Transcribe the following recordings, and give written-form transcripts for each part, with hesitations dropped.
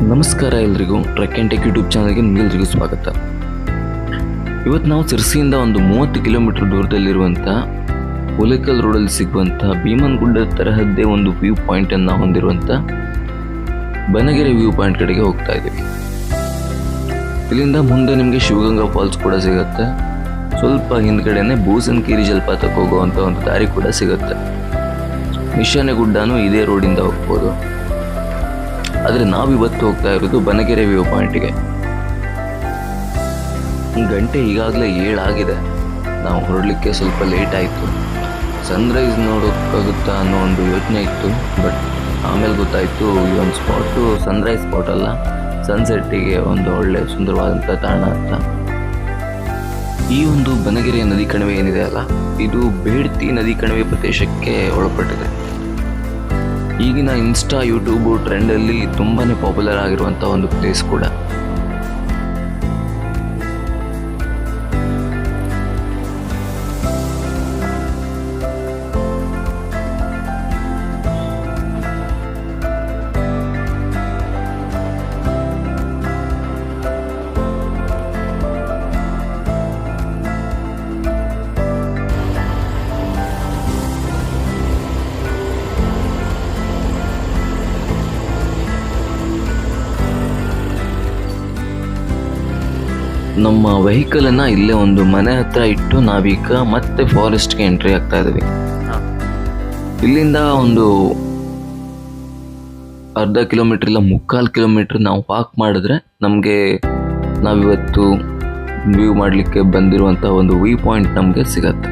ನಮಸ್ಕಾರ ಎಲ್ರಿಗೂ, trek and tech YouTube ಚಾನಲ್ಗೆ ನಿಮ್ಗೆಲ್ರಿಗೂ ಸ್ವಾಗತ. ಇವತ್ತು ನಾವು ಸಿರ್ಸಿಯಿಂದ ಒಂದು 30 ಕಿಲೋಮೀಟರ್ ದೂರದಲ್ಲಿರುವಂಥ ಹುಲಿಕಲ್ ರೋಡಲ್ಲಿ ಸಿಗುವಂಥ ಭೀಮನಗುಡ್ಡ ತರಹದ್ದೇ ಒಂದು ವ್ಯೂ ಪಾಯಿಂಟನ್ನು ಹೊಂದಿರುವಂಥ ಬನಗೆರೆ ವ್ಯೂ ಪಾಯಿಂಟ್ ಕಡೆಗೆ ಹೋಗ್ತಾ ಇದ್ದೀವಿ. ಇಲ್ಲಿಂದ ಮುಂದೆ ನಿಮಗೆ ಶಿವಗಂಗಾ ಫಾಲ್ಸ್ ಕೂಡ ಸಿಗುತ್ತೆ. ಸ್ವಲ್ಪ ಹಿಂದ್ಗಡೆನೆ ಬೂಸನಕೇರಿ ಜಲಪಾತಕ್ಕೆ ಹೋಗುವಂಥ ಒಂದು ದಾರಿ ಕೂಡ ಸಿಗುತ್ತೆ. ನಿಶಾನೆ ಗುಡ್ಡನೂ ಇದೇ ರೋಡಿಂದ ಹೋಗ್ಬೋದು. ಆದರೆ ನಾವಿವತ್ತು ಹೋಗ್ತಾ ಇರೋದು ಬನಗೆರೆ ವ್ಯೂ ಪಾಯಿಂಟಿಗೆ. ಗಂಟೆ ಈಗಾಗಲೇ 7 ಆಗಿದೆ. ನಾವು ಹೊರಡಲಿಕ್ಕೆ ಸ್ವಲ್ಪ ಲೇಟ್ ಆಯಿತು. ಸನ್ರೈಸ್ ನೋಡೋಕ್ಕಾಗುತ್ತಾ ಅನ್ನೋ ಒಂದು ಯೋಚನೆ ಇತ್ತು. ಬಟ್ ಆಮೇಲೆ ಗೊತ್ತಾಯಿತು ಈ ಒಂದು ಸ್ಪಾಟು ಸನ್ರೈಸ್ ಸ್ಪಾಟ್ ಅಲ್ಲ, ಸನ್ಸೆಟ್ಟಿಗೆ ಒಂದು ಒಳ್ಳೆ ಸುಂದರವಾದಂಥ ತಾಣ ಅಂತ. ಈ ಒಂದು ಬನಗೆರೆಯ ನದಿ ಕಣಿವೆ ಏನಿದೆ ಅಲ್ಲ, ಇದು ಬೇಡ್ತಿ ನದಿ ಕಣಿವೆ ಪ್ರದೇಶಕ್ಕೆ ಒಳಪಟ್ಟಿದೆ. ಈಗಿನ ಇನ್ಸ್ಟಾ ಯೂಟ್ಯೂಬು ಟ್ರೆಂಡಲ್ಲಿ ತುಂಬಾ ಪಾಪ್ಯುಲರ್ ಆಗಿರುವಂಥ ಒಂದು ಪ್ಲೇಸ್ ಕೂಡ. ನಮ್ಮ ವೆಹಿಕಲನ್ನು ಇಲ್ಲೇ ಒಂದು ಮನೆ ಹತ್ರ ಇಟ್ಟು ನಾವೀಗ ಮತ್ತೆ ಫಾರೆಸ್ಟ್ಗೆ ಎಂಟ್ರಿ ಆಗ್ತಾ ಇದ್ದೀವಿ. ಇಲ್ಲಿಂದ ಒಂದು ಅರ್ಧ ಕಿಲೋಮೀಟರ್ ಇಲ್ಲ 3/4 ಕಿಲೋಮೀಟರ್ ನಾವು ವಾಕ್ ಮಾಡಿದ್ರೆ ನಮಗೆ ನಾವಿವತ್ತು ವ್ಯೂ ಮಾಡಲಿಕ್ಕೆ ಬಂದಿರುವಂಥ ಒಂದು ವ್ಯೂ ಪಾಯಿಂಟ್ ನಮಗೆ ಸಿಗತ್ತೆ.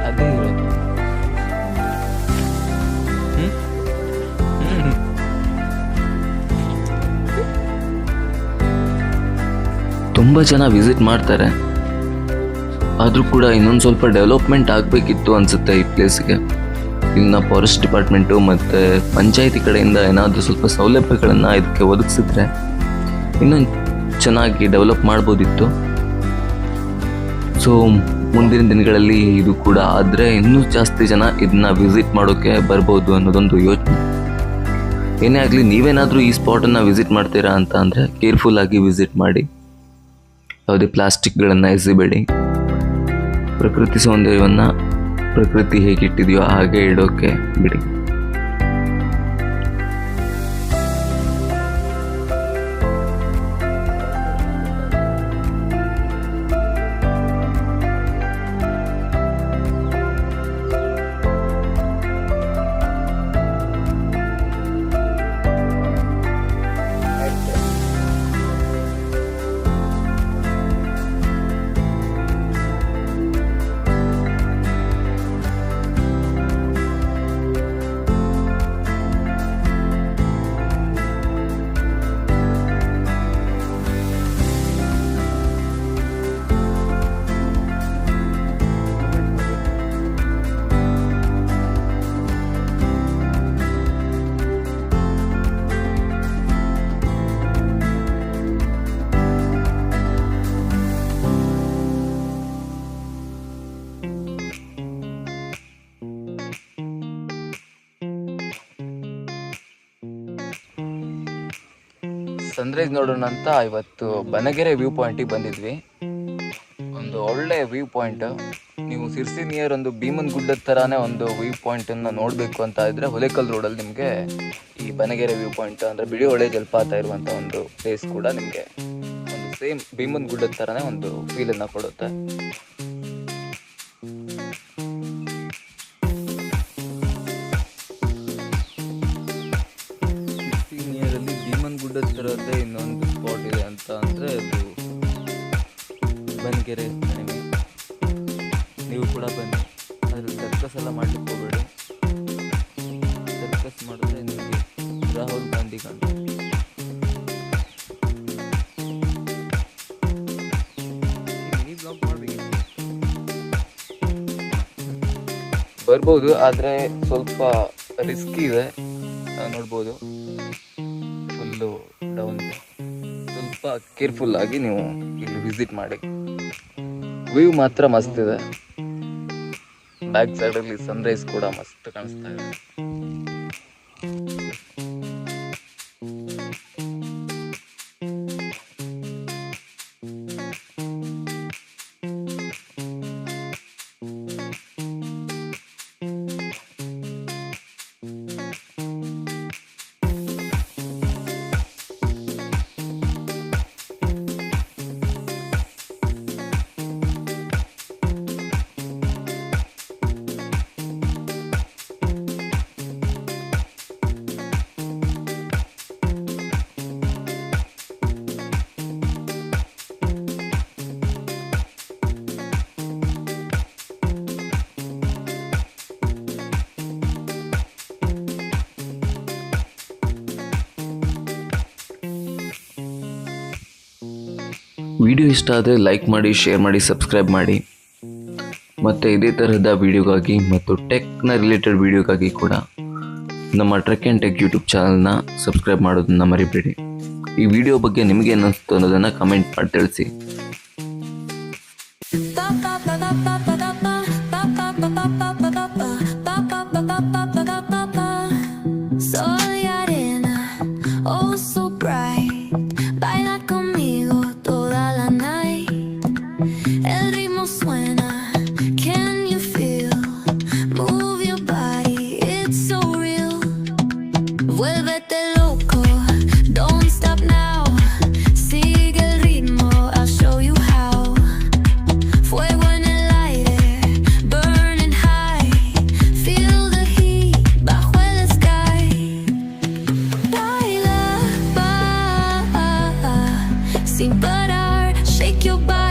ಅದೇ ಇರೋದು. ತುಂಬ ಜನ ವಿಸಿಟ್ ಮಾಡ್ತಾರೆ, ಆದರೂ ಕೂಡ ಇನ್ನೊಂದು ಸ್ವಲ್ಪ ಡೆವಲಪ್ಮೆಂಟ್ ಆಗಬೇಕಿತ್ತು ಅನಿಸುತ್ತೆ ಈ ಪ್ಲೇಸ್ಗೆ. ಇಲ್ಲಿನ ಫಾರೆಸ್ಟ್ ಡಿಪಾರ್ಟ್ಮೆಂಟು ಮತ್ತು ಪಂಚಾಯತಿ ಕಡೆಯಿಂದ ಏನಾದರೂ ಸ್ವಲ್ಪ ಸೌಲಭ್ಯಗಳನ್ನು ಇದಕ್ಕೆ ಒದಗಿಸಿದ್ರೆ ಇನ್ನೊಂದು ಚೆನ್ನಾಗಿ ಡೆವಲಪ್ ಮಾಡ್ಬೋದಿತ್ತು. ಸೊ ಮುಂದಿನ ದಿನಗಳಲ್ಲಿ ಇದು ಕೂಡ ಆದರೆ ಇನ್ನೂ ಜಾಸ್ತಿ ಜನ ಇದನ್ನ ವಿಸಿಟ್ ಮಾಡೋಕ್ಕೆ ಬರ್ಬೋದು ಅನ್ನೋದೊಂದು ಯೋಚನೆ. ಏನೇ ಆಗಲಿ, ನೀವೇನಾದರೂ ಈ ಸ್ಪಾಟನ್ನು ವಿಸಿಟ್ ಮಾಡ್ತೀರಾ ಅಂತ ಅಂದರೆ ಕೇರ್ಫುಲ್ ಆಗಿ ವಿಸಿಟ್ ಮಾಡಿ. ಯಾವುದೇ ಪ್ಲಾಸ್ಟಿಕ್ಗಳನ್ನು ಎಸಿಬೇಡಿ. ಪ್ರಕೃತಿ ಸೌಂದರ್ಯವನ್ನು ಪ್ರಕೃತಿ ಹೇಗಿಟ್ಟಿದೆಯೋ ಹಾಗೆ ಇಡೋಕ್ಕೆ ಬಿಡಿ. ಸನ್ರೈಸ್ ನೋಡೋಣ ಅಂತ ಇವತ್ತು ಬನಗೆರೆ ವ್ಯೂ ಪಾಯಿಂಟಿಗೆ ಬಂದಿದ್ವಿ. ಒಂದು ಒಳ್ಳೆ ವ್ಯೂ ಪಾಯಿಂಟ್. ನೀವು ಸಿರ್ಸಿ ನಿಯರ್ ಒಂದು ಭೀಮನಗುಡ್ಡದ ಥರನೇ ಒಂದು ವ್ಯೂ ಪಾಯಿಂಟನ್ನು ನೋಡಬೇಕು ಅಂತ ಇದ್ದರೆ ಹುಲಿಕಲ್ ರೋಡಲ್ಲಿ ನಿಮಗೆ ಈ ಬನಗೆರೆ ವ್ಯೂ ಪಾಯಿಂಟ್ ಅಂದರೆ ಬಿಳಿಹೊಳೆ ಜಲಪಾತ ಇರುವಂಥ ಒಂದು ಪ್ಲೇಸ್ ಕೂಡ ನಿಮಗೆ ಒಂದು ಸೇಮ್ ಭೀಮನಗುಡ್ಡದ ಥರನೇ ಒಂದು ಫೀಲನ್ನು ಕೊಡುತ್ತೆ. ಭೀಮನಗುಡ್ಡದ ಥರದ್ದೇ ಇನ್ನೊಂದು ಸ್ಪಾಟ್ ಇದೆ ಅಂತ ಅಂದರೆ ಅದು ಬನಗೆರೆ ಕಣಿವೆ. ನೀವು ಕೂಡ ಬನ್ನಿ, ಅದ್ರಲ್ಲಿ ಸರ್ಕಸ್ ಎಲ್ಲ ಮಾಡ್ಲಿಕ್ಕೆ ಹೋಗಬೇಡಿ. ಗಾಡಿ ಕಾಣ್ತು. ಬರ್ಬೋದು, ಆದರೆ ಸ್ವಲ್ಪ ರಿಸ್ಕಿ ಇದೆ. ನೋಡ್ಬೋದು ಫುಲ್ಲು ಡೌನ್ ಇದೆ. ಸ್ವಲ್ಪ ಕೇರ್ಫುಲ್ ಆಗಿ ನೀವು ಇಲ್ಲಿ ವಿಸಿಟ್ ಮಾಡಿ. ವ್ಯೂ ಮಾತ್ರ ಮಸ್ತ್ ಇದೆ. ಬ್ಯಾಕ್ ಸೈಡಲ್ಲಿ ಸನ್ರೈಸ್ ಕೂಡ ಮಸ್ತ್ ಕಾಣಿಸ್ತಾ ಇದೆ. ವಿಡಿಯೋ ಇಷ್ಟ ಆದರೆ ಲೈಕ್ ಮಾಡಿ, ಶೇರ್ ಮಾಡಿ, ಸಬ್ಸ್ಕ್ರೈಬ್ ಮಾಡಿ. ಮತ್ತು ಇದೇ ತರಹದ ವಿಡಿಯೋಗಾಗಿ ಮತ್ತು ಟೆಕ್ನ ರಿಲೇಟೆಡ್ ವಿಡಿಯೋಗಾಗಿ ಕೂಡ ನಮ್ಮ ಟ್ರೆಕ್ ಆ್ಯಂಡ್ ಟೆಕ್ ಯೂಟ್ಯೂಬ್ ಚಾನಲ್ನ ಸಬ್ಸ್ಕ್ರೈಬ್ ಮಾಡೋದನ್ನು ಮರಿಬೇಡಿ. ಈ ವಿಡಿಯೋ ಬಗ್ಗೆ ನಿಮಗೆ ಅನ್ನಿಸ್ತು ಅನ್ನೋದನ್ನು ಕಮೆಂಟ್ ಮಾಡಿ ತಿಳಿಸಿ. Sin parar, shake your body.